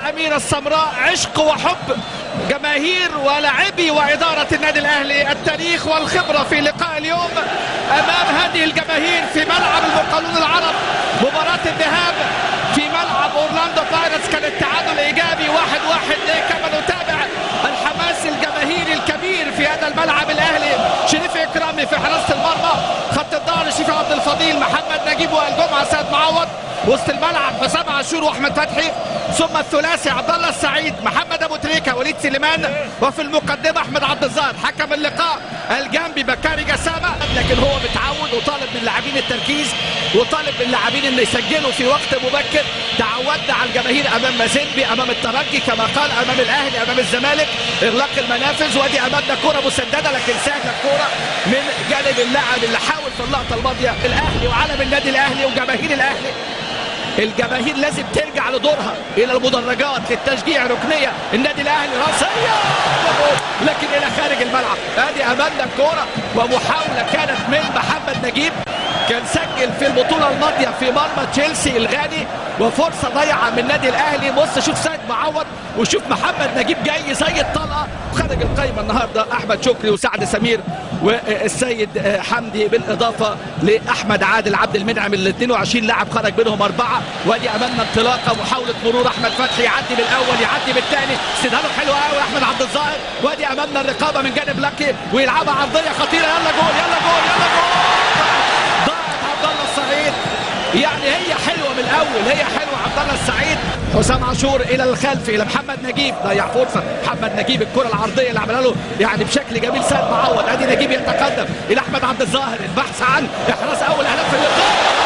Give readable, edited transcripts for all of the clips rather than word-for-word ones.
الأميرة السمراء، عشق وحب جماهير ولاعبي وإدارة النادي الأهلي، التاريخ والخبرة في لقاء اليوم أمام هذه الجماهير في ملعب المقاولون العرب. مباراة الذهاب في ملعب أورلاندو بايرتس كان التعادل إيجابي 1-1. كما نتابع الحماس الجماهيري الكبير في هذا الملعب. الأهلي شريف إكرامي في حراسة المرمى، خط الظهر شريف عبد الفضيل، محمد نجيب والجمعة سيد معوض، وسط الملعب حسام عاشور واحمد فتحي، ثم الثلاثي عبد الله السعيد، محمد ابو تريكه، وليد سليمان، وفي المقدمه احمد عبد الظاهر. حكم اللقاء الجنبي بكاري جسامه، لكن هو متعود وطالب من اللاعبين التركيز وطالب من اللاعبين ان يسجلوا في وقت مبكر. تعودنا على الجماهير امام مازيمبي، امام الترجي، كما قال امام الاهلي، امام الزمالك، اغلاق المنافذ. وادي امامنا كره مسدده لكن سهله الكره من جانب اللاعب اللي حاول في اللقطه الماضيه. الاهلي وعلم النادي الاهلي وجماهير الاهلي، الجماهير لازم ترجع لدورها الى المدرجات للتشجيع. ركنيه النادي الاهلي راسيه لكن الى خارج الملعب. ادي امامنا الكوره ومحاوله كانت من محمد نجيب، كان سجل في البطوله الماضيه في مرمى تشيلسي الغاني، وفرصه ضيعه من النادي الاهلي. بص شوف سيد معوض وشوف محمد نجيب جاي زي الطلقه. خارج القايمه النهارده احمد شكري وسعد سمير والسيد حمدي، بالاضافه لاحمد عادل عبد المنعم. ال 22 لاعب خرج منهم 4. وادي امامنا انطلاقه، محاوله مرور احمد فتحي، يعدي بالاول يعدي بالثاني، استدهاله حلو قوي احمد عبد الظاهر. وادي امامنا الرقابه من جانب لاكي ويلعبها عرضيه خطيره. يلا جول يلا جول يلا جول. ضاعت عبد الله السعيد، يعني هي حلوه من الاول، هي حلوه. عبد الله السعيد، حسام عاشور الى الخلف الى محمد نجيب، ضيع فرصه محمد نجيب. الكره العرضيه اللي عملها له يعني بشكل جميل سيد معوض. ادي نجيب يتقدم الى احمد عبد الظاهر، البحث عن احراز اول هدف في اللقاء.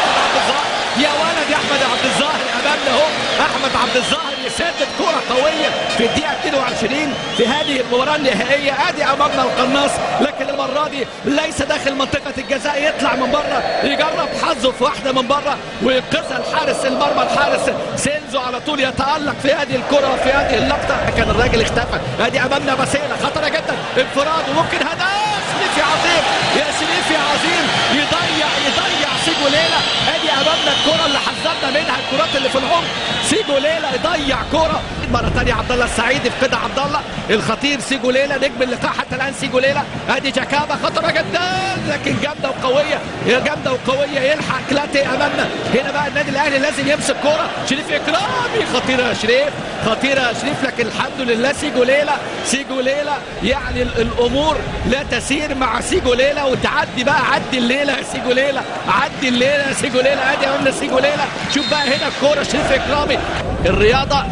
يا ولد يا احمد عبد الظاهر، امامنا اهو احمد عبد الظاهر يسدد كره قويه في الدقيقه 22 في هذه المباراه النهائيه. ادي امامنا القناص، لكن المره دي ليس داخل منطقه الجزاء، يطلع من بره يجرب حظه في واحده من بره وينقذها الحارس المرمى. الحارس سينزو على طول يتالق في هذه الكره وفي هذه اللقطه، كان الراجل اختفى. ادي امامنا بسيله خطره جدا، انفراد وممكن هدف. شريف عظيم يا شريف يا عظيم، يضيع سيجو ليلا. ادي امامنا الكره اللي حذرنا منها، الكرات اللي في العمق. سيجو ليلا يضيع كره مره ثانيه. عبد الله السعيد يفقدها عبد الله الخطير. سيجو ليلا نجم اللقاء حتى الان. سيجو ليلا، ادي جاكابا خطره جدا لكن جامده وقويه، جامده وقويه. يلحق كلاتي امامنا. هنا بقى النادي الاهلي لازم يمسك كره. شريف اكرامي خطيره يا شريف، خطيره يا شريف، لكن الحمد لله سيجو ليلا. سيجو ليلا يعني الامور لا تسير مع سيجو ليلا، وتعدي بقى. عدي الليله يا سيجو ليلا، عدي الليله يا سيجو ليلا. ادي قلنا سيجو ليلا. شوف بقى هنا الكوره شريف اكرامي. الرياضه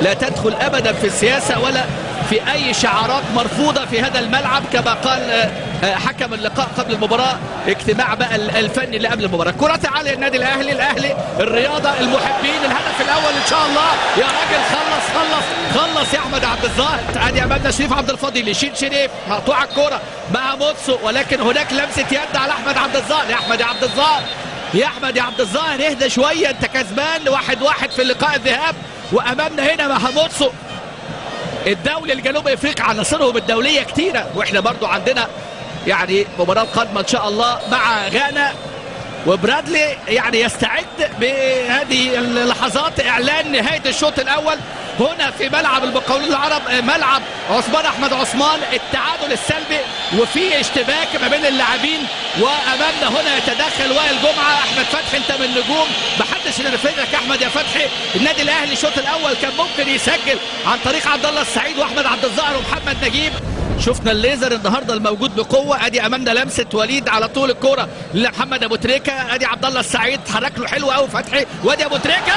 لا تدخل ابدا في السياسه ولا في اي شعارات مرفوضه في هذا الملعب، كما قال حكم اللقاء قبل المباراه. اجتماع بقى الفني اللي قبل المباراه. كره عاليه النادي الاهلي، الاهلي الرياضه المحبين. الهدف الاول ان شاء الله يا راجل. خلص يا احمد عبد الظاهر. ادي امامنا شريف عبد الفضيل، يشيل شريف، مقطوعه الكره مع موتسو، ولكن هناك لمسه يد على احمد عبد الظاهر. يا احمد يا عبد الظاهر، يا احمد يا عبد الظاهر اهدى شويه، انت كسبان 1-1 في اللقاء الذهاب. وامامنا هنا مهاموتسو الدولي الجنوب افريقيا، عناصرهم الدوليه كتيره، واحنا برضو عندنا يعني مباراه قادمه ان شاء الله مع غانا. وبرادلي يعني يستعد بهذه اللحظات اعلان نهايه الشوط الاول هنا في ملعب المقاولون العرب، ملعب عثمان احمد عثمان. التعادل السلبي وفي اشتباك ما بين اللاعبين، وامامنا هنا يتدخل وائل جمعه. احمد فتحي انت من النجوم، محدش ينفذك يا احمد يا فتحي. النادي الاهلي الشوط الاول كان ممكن يسجل عن طريق عبد الله السعيد واحمد عبد الظاهر ومحمد نجيب. شفنا الليزر النهارده الموجود بقوه. ادي امامنا لمسه وليد على طول الكوره لمحمد ابو تريكه. ادي عبد الله السعيد اتحرك له حلو قوي فتحي. وادي ابو تريكه،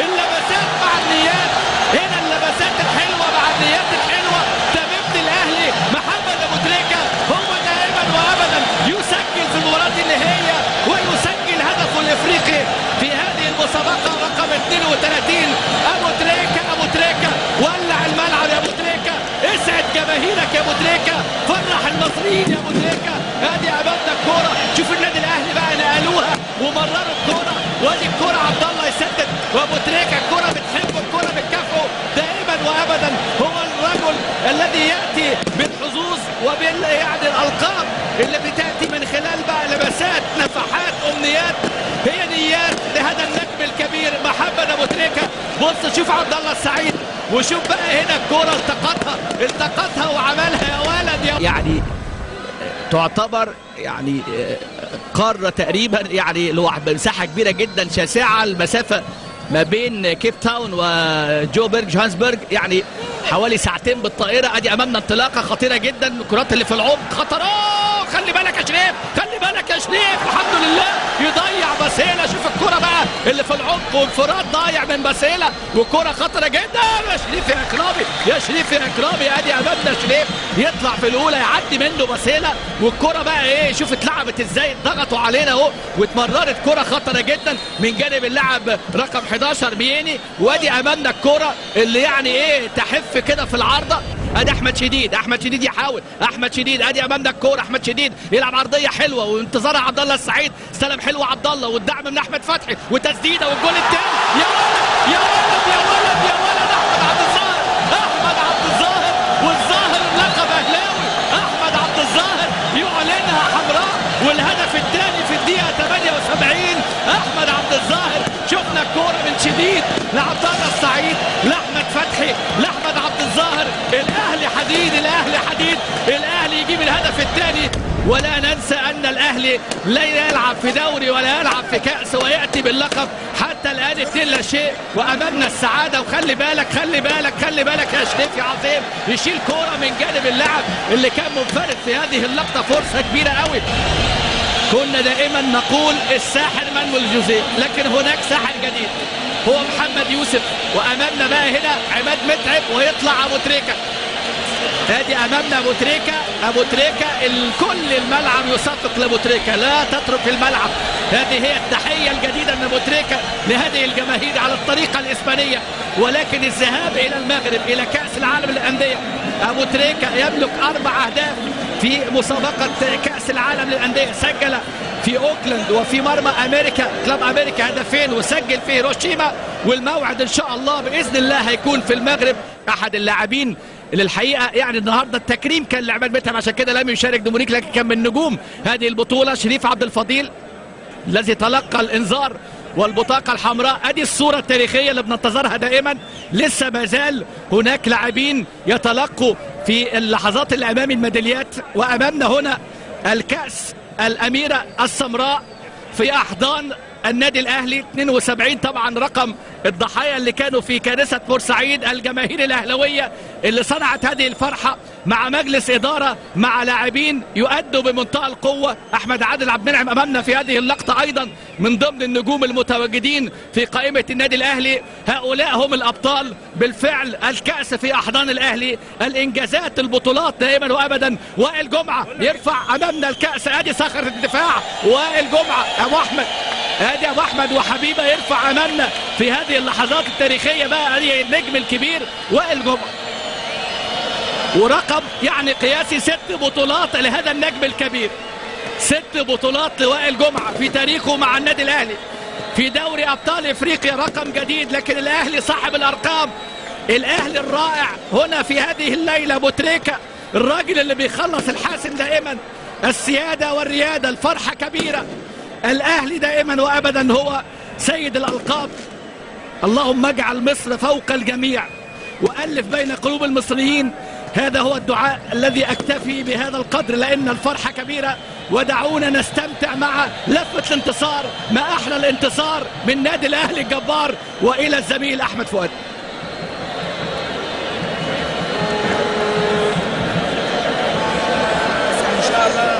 اللمسات مع النيات. هنا اللمسات الحلوه مع النيات الحلوه. ده ابن الاهلي محمد ابو تريكه، هو دائما وابدا يسجل في المباراه النهائيه ويسجل هدفه الافريقي في هذه المسابقه رقم 32. ابو تريكه ولع الملعب يا ابو تريكه، اسعد جماهيرك يا ابو تريكه، فرح المصريين يا ابو تريكه. ادي امامنا الكوره. شوف النادي الاهلي بقى نقلوها ومرروا الكوره. وادي الكوره عبد الله يسدد، وابو تريكه الكوره بتحبه، الكوره بتكافئه دائما وابدا. هو الرجل الذي ياتي بالحظوظ يعني الالقاب اللي بتاتي من خلال بقى لمسات، نفحات، امنيات. بص شوف عبد الله السعيد، وشوف بقى هنا الكرة التقطها وعملها يا ولد يعني تعتبر يعني قارة تقريبا يعني مساحة كبيرة جدا شاسعة. المسافة ما بين كيب تاون وجوبرج جوهانسبرج يعني حوالي ساعتين بالطائرة. ادي امامنا انطلاقة خطيرة جدا، الكرات اللي في العمق خطرة. خلي بالك يا شريف، خلي بالك يا شريف، الحمد لله يضيع باسيلا. شوف الكرة بقى اللي في العمق وانفراد ضايع من باسيلا، وكرة خطرة جدا. يا شريف يا اكرامي، يا شريف يا اكرامي، ادي امامنا شريف يطلع في الاولى يعدي منه باسيلا، والكرة بقى ايه، شوف اتلعبت ازاي، ضغطوا علينا اهو واتمررت. كرة خطرة جدا من جانب اللاعب رقم 11 ميني. وادي امامنا الكرة اللي يعني ايه تحف كده في العارضة. ادي احمد شديد، احمد شديد يحاول، احمد شديد، ادي امامنا الكوره، احمد شديد يلعب عرضيه حلوه وانتظارها عبد الله السعيد، استلم حلو عبد الله والدعم من احمد فتحي وتسديده والجول الثاني. يا ولد يا ولد يا ولد يا ولد، احمد عبد الظاهر، احمد عبد الظاهر، والظاهر لقب اهلاوي. احمد عبد الظاهر يعلنها حمراء، والهدف الثاني في الدقيقه 78. احمد عبد الظاهر، شفنا الكوره من شديد لعبد الله السعيد لاحمد فتحي لاحمد عبد الظاهر. الاهلي حديد، الاهلي حديد، الاهلي يجيب الهدف الثاني. ولا ننسى ان الاهلي لا يلعب في دوري ولا يلعب في كاس وياتي باللقب حتى الان 2 لا شيء، وامامنا السعاده. وخلي بالك خلي بالك خلي بالك يا شريف يا عظيم، يشيل كوره من جانب اللاعب اللي كان منفرد في هذه اللقطه، فرصه كبيره قوي. كنا دائما نقول الساحر مانويل جوزيه، لكن هناك ساحر جديد هو محمد يوسف. وامامنا بقى هنا عماد متعب ويطلع ابو تريكه. ادي امامنا ابو تريكه، ابو تريكه كل الملعب يصفق لابو تريكه، لا تترك الملعب. هذه هي التحيه الجديده من ابو تريكه لهذه الجماهير على الطريقه الاسبانيه. ولكن الذهاب الى المغرب الى كاس العالم للانديه، ابو تريكه يملك 4 اهداف في مسابقه كاس العالم للانديه. سجل في اوكلاند وفي مرمى امريكا كلاب امريكا هدفين، وسجل في هيروشيما. والموعد ان شاء الله باذن الله هيكون في المغرب. احد اللاعبين اللي الحقيقه يعني النهارده التكريم كان لعماد متعب، عشان كده لم يشارك دومونيك، لكن كان من نجوم هذه البطوله شريف عبد الفضيل الذي تلقى الانذار والبطاقه الحمراء. ادي الصوره التاريخيه اللي بننتظرها دائما. لسه ما زال هناك لاعبين يتلقوا في اللحظات اللي امام الميداليات، وامامنا هنا الكاس الاميره السمراء في احضان النادي الاهلي. 72 طبعا رقم الضحايا اللي كانوا في كارثه بورسعيد، الجماهير الاهلاويه اللي صنعت هذه الفرحه مع مجلس اداره مع لاعبين يؤدوا بمنتهى القوه. احمد عادل عبد المنعم امامنا في هذه اللقطه ايضا من ضمن النجوم المتواجدين في قائمه النادي الاهلي. هؤلاء هم الابطال بالفعل. الكاس في احضان الاهلي، الانجازات، البطولات دائما وابدا. وائل جمعه يرفع امامنا الكاس، ادي صخره الدفاع وائل جمعه. ابو احمد، ادي ابو احمد وحبيبه يرفع امامنا في هذه اللحظات التاريخيه. بقى ادي النجم الكبير وائل جمعه، ورقم يعني قياسي 6 بطولات لهذا النجم الكبير. 6 بطولات لوائل جمعه في تاريخه مع النادي الاهلي في دوري ابطال افريقيا، رقم جديد. لكن الاهلي صاحب الارقام، الاهلي الرائع هنا في هذه الليله. ابو تريكه الراجل اللي بيخلص الحاسم دائما، السياده والرياده، الفرحه كبيره. الاهلي دائما وابدا هو سيد الالقاب. اللهم اجعل مصر فوق الجميع والف بين قلوب المصريين. هذا هو الدعاء الذي اكتفي بهذا القدر، لان الفرحه كبيره. ودعونا نستمتع مع لفه الانتصار، ما احلى الانتصار من نادي الاهلي الجبار. والى الزميل احمد فؤاد. ان شاء الله